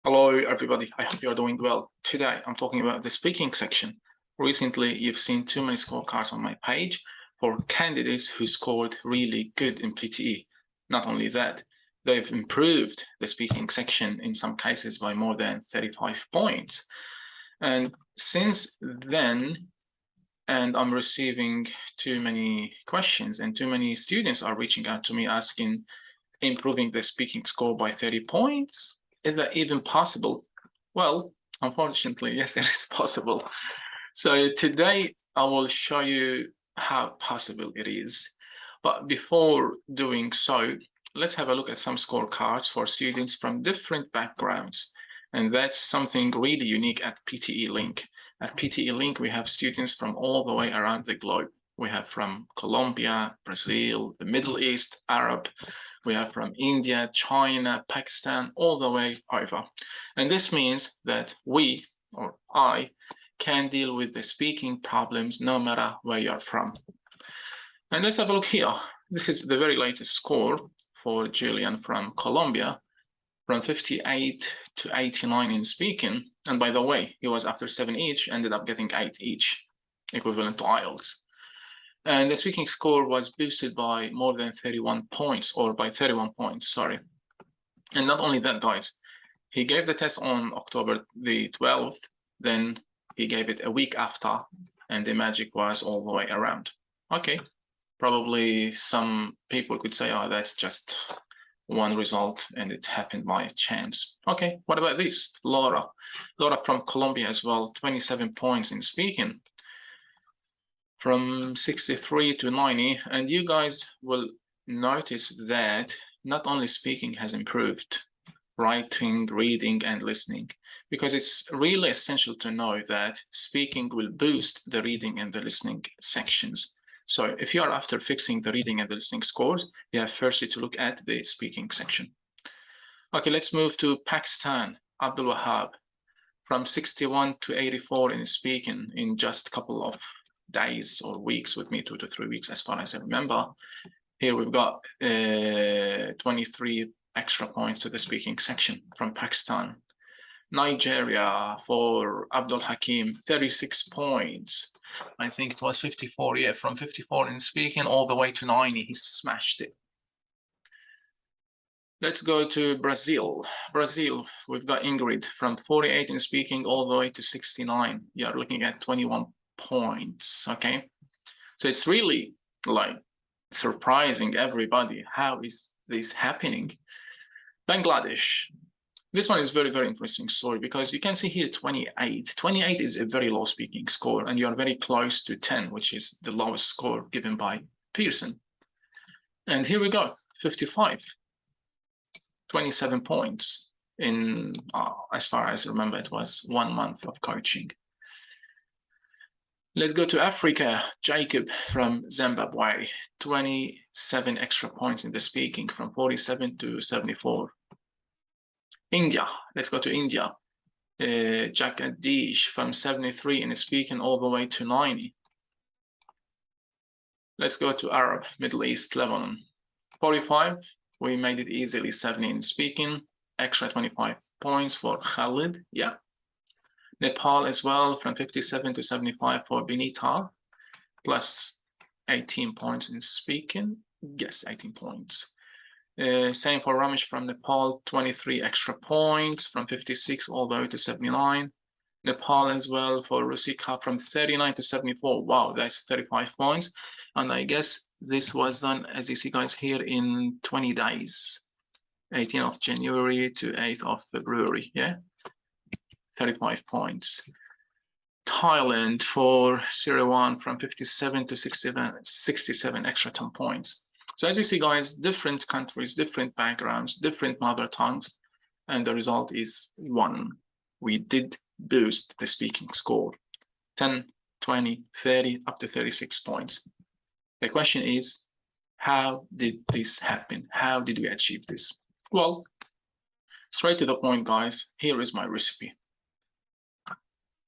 Hello, everybody. I hope you're doing well. Today, I'm talking about the speaking section. Recently, you've seen too many scorecards on my page for candidates who scored really good in PTE. Not only that, they've improved the speaking section in some cases by more than 35 points. And since then, I'm receiving too many questions and too many students are reaching out to me asking, improving the speaking score by 30 points? Is that even possible? Well, unfortunately, yes, it is possible. So today I will show you how possible it is. But before doing so, let's have a look at some scorecards for students from different backgrounds. And that's something really unique at PTE Link. At PTE Link, we have students from all the way around the globe. We have from Colombia, Brazil, the Middle East, Arab. We have from India, China, Pakistan, all the way over. And this means that we, or I, can deal with the speaking problems no matter where you're from. And let's have a look here. This is the very latest score for Julian from Colombia, from 58 to 89 in speaking. And by the way, he was after 7 each, ended up getting 8 each, equivalent to IELTS. And the speaking score was boosted by more than 31 points, or by 31 points, sorry. And not only that, guys, he gave the test on October the 12th, then he gave it a week after, and the magic was all the way around. Okay, probably some people could say, oh, that's just one result and it happened by chance. Okay, what about this? Laura from Colombia as well, 27 points in speaking, from 63 to 90. And you guys will notice that not only speaking has improved, writing, reading, and listening, because it's really essential to know that speaking will boost the reading and the listening sections. So if you are after fixing the reading and the listening scores, you have firstly to look at the speaking section. Okay, let's move to Pakistan. Abdul Wahab, from 61 to 84 in speaking in just a couple of days or weeks with me, 2 to 3 weeks, as far as I remember. Here we've got 23 extra points to the speaking section from Pakistan. Nigeria for Abdul Hakim, 36 points. I think it was 54, yeah, from 54 in speaking all the way to 90, he smashed it. Let's go to Brazil. Brazil, we've got Ingrid from 48 in speaking all the way to 69. You're looking at 21 points, okay? So it's really like surprising everybody. How is this happening? Bangladesh. This one is very, very interesting story because you can see here 28. 28 is a very low speaking score, and you are very close to 10, which is the lowest score given by Pearson. And here we go, 55. 27 points in, as far as I remember, it was 1 month of coaching. Let's go to Africa. Jacob from Zimbabwe, 27 extra points in the speaking from 47 to 74. India, let's go to India. Jagadish from 73 in the speaking all the way to 90. Let's go to Arab, Middle East, Lebanon. 45, we made it easily 70 in speaking, extra 25 points for Khalid, yeah. Nepal as well, from 57 to 75 for Benita, plus 18 points in speaking. Yes, 18 points. Same for Ramesh from Nepal, 23 extra points from 56 all the way to 79. Nepal as well for Rusika from 39 to 74. Wow, that's 35 points. And I guess this was done, as you see guys here, in 20 days, 18th of January to 8th of February, yeah? 35 points. Thailand for 01 from 57 to 67 extra 10 points. So as you see guys, different countries, different backgrounds, different mother tongues, and the result is 1. We did boost the speaking score, 10, 20, 30, up to 36 points. The question is, how did this happen? How did we achieve this? Well, straight to the point, guys. Here is my recipe.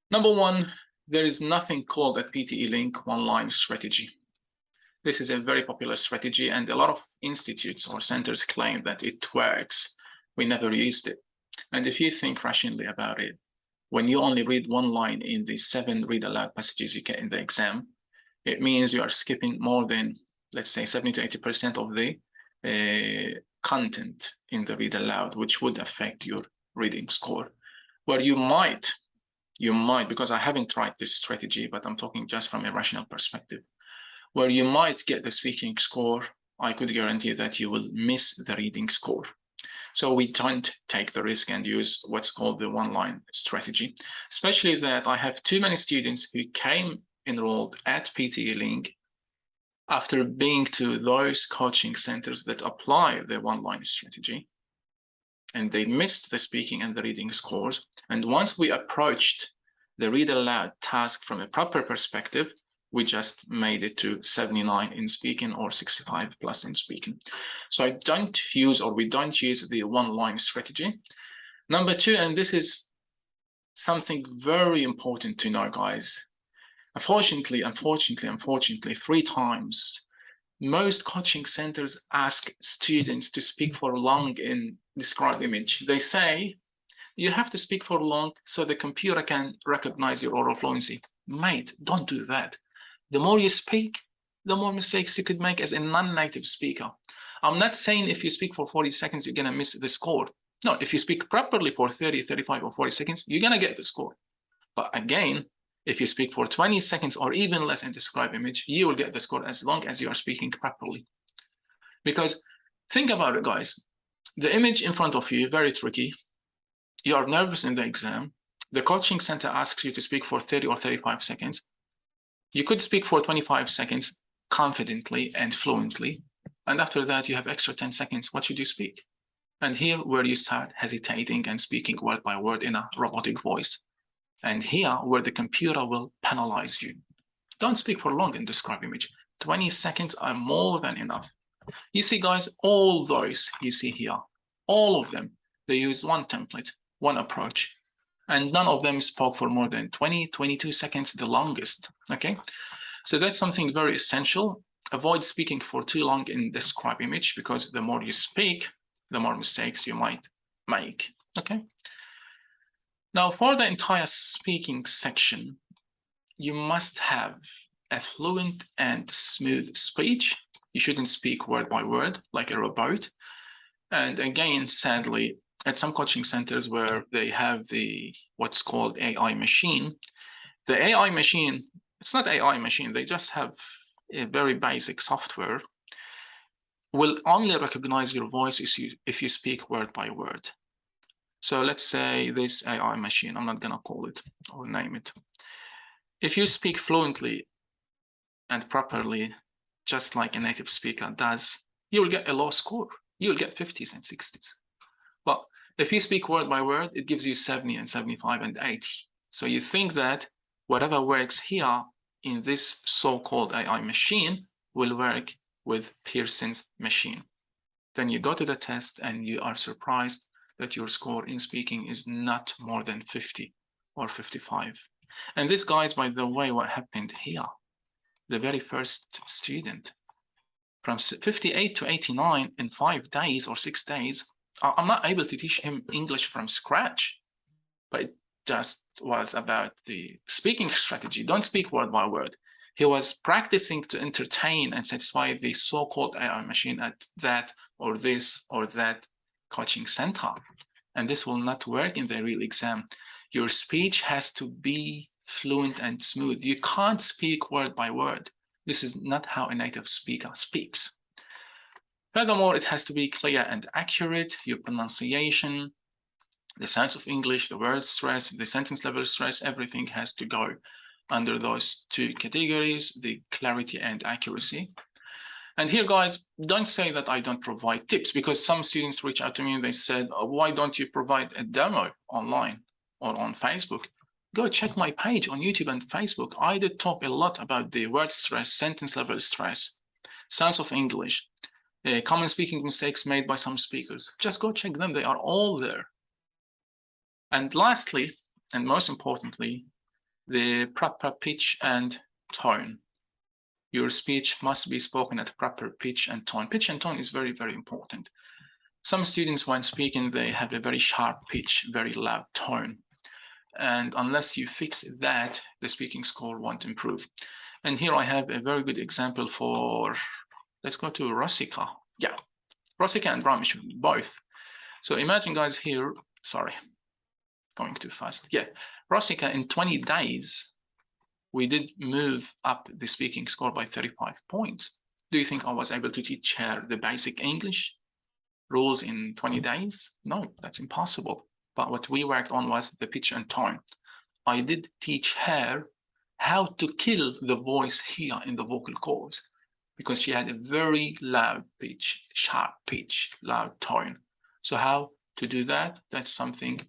Number 1, there is nothing called at PTE Link one-line strategy. This is a very popular strategy, and a lot of institutes or centers claim that it works. We never used it. And if you think rationally about it, when you only read one line in the 7 read aloud passages you get in the exam, it means you are skipping more than, let's say, 70 to 80% of the content in the read aloud, which would affect your reading score. Where you might, because I haven't tried this strategy, but I'm talking just from a rational perspective, where you might get the speaking score, I could guarantee that you will miss the reading score. So we don't take the risk and use what's called the one-line strategy, especially that I have too many students who came enrolled at PTE Link after being to those coaching centers that apply the one-line strategy, and they missed the speaking and the reading scores. And once we approached the read aloud task from a proper perspective, we just made it to 79 in speaking or 65 plus in speaking. So we don't use the one-line strategy. Number two, and this is something very important to know, guys. Unfortunately, 3 times, most coaching centers ask students to speak for long in describe image. They say, you have to speak for long so the computer can recognize your oral fluency. Mate, don't do that. The more you speak, the more mistakes you could make as a non-native speaker. I'm not saying if you speak for 40 seconds, you're going to miss the score. No, if you speak properly for 30, 35, or 40 seconds, you're going to get the score. But again, if you speak for 20 seconds or even less in describe image, you will get the score as long as you are speaking properly. Because think about it, guys. The image in front of you, very tricky. You are nervous in the exam. The coaching center asks you to speak for 30 or 35 seconds. You could speak for 25 seconds confidently and fluently. And after that, you have extra 10 seconds. What should you speak? And here where you start hesitating and speaking word by word in a robotic voice. And here where the computer will penalize you. Don't speak for long in describe image. 20 seconds are more than enough. You see, guys, all those you see here, all of them, they use one template, one approach, and none of them spoke for more than 20, 22 seconds, the longest, okay? So that's something very essential. Avoid speaking for too long in describe image, because the more you speak, the more mistakes you might make, okay? Now, for the entire speaking section, you must have a fluent and smooth speech. You shouldn't speak word by word like a robot. And again, sadly, at some coaching centers where they have the what's called AI machine, the AI machine, it's not AI machine, they just have a very basic software, will only recognize your voice if you speak word by word. So let's say this AI machine, I'm not gonna call it or name it. If you speak fluently and properly, just like a native speaker does, you will get a low score. You will get 50s and 60s. But if you speak word by word, it gives you 70 and 75 and 80. So you think that whatever works here in this so-called AI machine will work with Pearson's machine. Then you go to the test and you are surprised that your score in speaking is not more than 50 or 55. And this, guys, by the way, what happened here, the very first student, from 58 to 89 in 5 days or 6 days, I'm not able to teach him English from scratch, but it just was about the speaking strategy. Don't speak word by word. He was practicing to entertain and satisfy the so-called AI machine at that or this or that coaching center. And this will not work in the real exam. Your speech has to be fluent and smooth. You can't speak word by word. This is not how a native speaker speaks. Furthermore, it has to be clear and accurate. Your pronunciation, the sounds of English, the word stress, the sentence level stress, everything has to go under those 2 categories, the clarity and accuracy. And here, guys, don't say that I don't provide tips, because some students reach out to me and they said, why don't you provide a demo online or on Facebook? Go check my page on YouTube and Facebook. I did talk a lot about the word stress, sentence level stress, sounds of English, common speaking mistakes made by some speakers. Just go check them. They are all there. And lastly, and most importantly, the proper pitch and tone. Your speech must be spoken at proper pitch and tone. Pitch and tone is very, very important. Some students, when speaking, they have a very sharp pitch, very loud tone. And unless you fix that, the speaking score won't improve. And here I have a very good example for, let's go to Rosika. Yeah, Rosika and Ramesh, both. So imagine, guys, here, sorry, going too fast. Yeah, Rosika, in 20 days, we did move up the speaking score by 35 points. Do you think I was able to teach her the basic English rules in 20 days? No, that's impossible. But what we worked on was the pitch and tone. I did teach her how to kill the voice here in the vocal cords, because she had a very loud pitch, sharp pitch, loud tone. So how to do that? That's something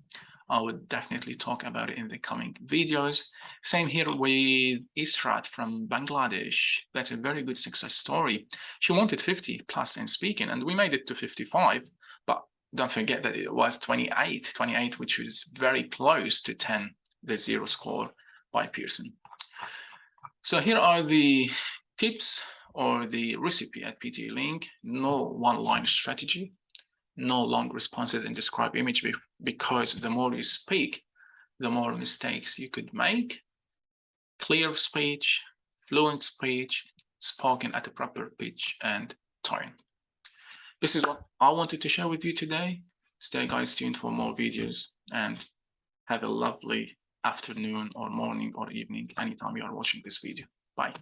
I would definitely talk about it in the coming videos. Same here with Israt from Bangladesh. That's a very good success story. She wanted 50 plus in speaking, and we made it to 55, but don't forget that it was 28, which was very close to 10, the zero score by Pearson. So here are the tips or the recipe at PTE Link. No one-line strategy, no long responses in describe image, because the more you speak, the more mistakes you could make. Clear speech, fluent speech, spoken at a proper pitch and tone. This is what I wanted to share with you today. Stay guys tuned for more videos, and have a lovely afternoon or morning or evening anytime you are watching this video. Bye.